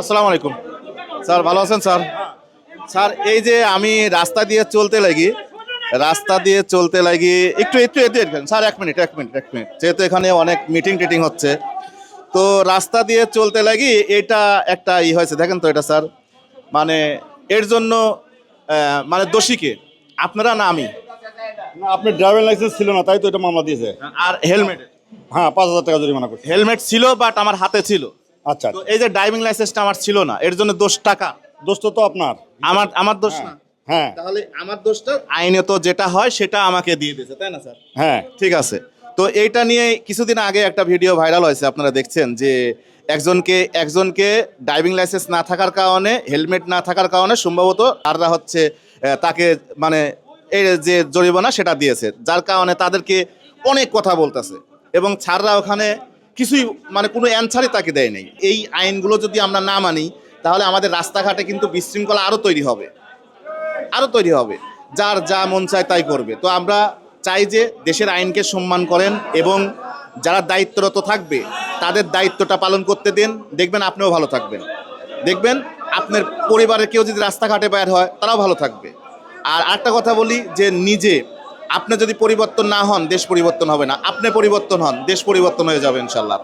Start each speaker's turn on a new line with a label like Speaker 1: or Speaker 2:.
Speaker 1: আসসালামু আলাইকুম স্যার, ভালো আছেন স্যার? স্যার, এই যে আমি রাস্তা দিয়ে চলতে লাগি একটু একটু একটু একটু- স্যার, এক মিনিট, যেহেতু এখানে অনেক মিটিং টিটিং হচ্ছে, তো রাস্তা দিয়ে চলতে লাগি এটা একটা হয়েছে, দেখেন তো এটা স্যার, মানে এর জন্য মানে দোষী কে, আপনারা না আমি?
Speaker 2: না, আপনার ড্রাইভিং লাইসেন্স ছিল না, তাই তো এটা মামলা দিয়েছে।
Speaker 1: আর হেলমেট,
Speaker 2: হ্যাঁ, 5,000 টাকা জরিমানা করছে।
Speaker 1: হেলমেট ছিল বাট আমার হাতে ছিল।
Speaker 2: আচ্ছা,
Speaker 1: তো এই যে ড্রাইভিং লাইসেন্সটা আমার ছিল না, এর জন্য দোষ টাকা,
Speaker 2: দোস্ত তো আপনার।
Speaker 1: আমার আমার দোষ না?
Speaker 2: হ্যাঁ,
Speaker 1: তাহলে আমার দোষটা আইনে তো যেটা হয় সেটা আমাকে দিয়ে দিয়েছে, তাই না স্যার?
Speaker 2: হ্যাঁ,
Speaker 1: ঠিক আছে। তো এইটা নিয়ে কিছুদিন আগে একটা ভিডিও ভাইরাল হয়েছে, আপনারা দেখছেন যে একজনকে ড্রাইভিং লাইসেন্স না থাকার কারণে, হেলমেট না থাকার কারণে সম্ভবত আররা হচ্ছে তাকে মানে এই যে জরিমানা সেটা দিয়েছে, যার কারণে তাদেরকে অনেক কথা বলতেছে এবং ছাড়রা ওখানে কিছুই মানে কোনো অ্যান্সারই তাকে দেয় নাই। এই আইনগুলো যদি আমরা না মানি তাহলে আমাদের রাস্তাঘাটে কিন্তু বিশৃঙ্খলা আরও তৈরি হবে, যার যা মন চায় তাই করবে। তো আমরা চাই যে দেশের আইনকে সম্মান করেন এবং যারা দায়িত্বরত থাকবে তাদের দায়িত্বটা পালন করতে দিন, দেখবেন আপনিও ভালো থাকবেন, দেখবেন আপনার পরিবারের কেউ যদি রাস্তাঘাটে বের হয় তারাও ভালো থাকবে। আর আরেকটা কথা বলি যে আপনি যদি পরিবর্তন না হন দেশ পরিবর্তন হবে না, আপনি পরিবর্তন হন দেশ পরিবর্তন হয়ে যাবে ইনশাল্লাহ।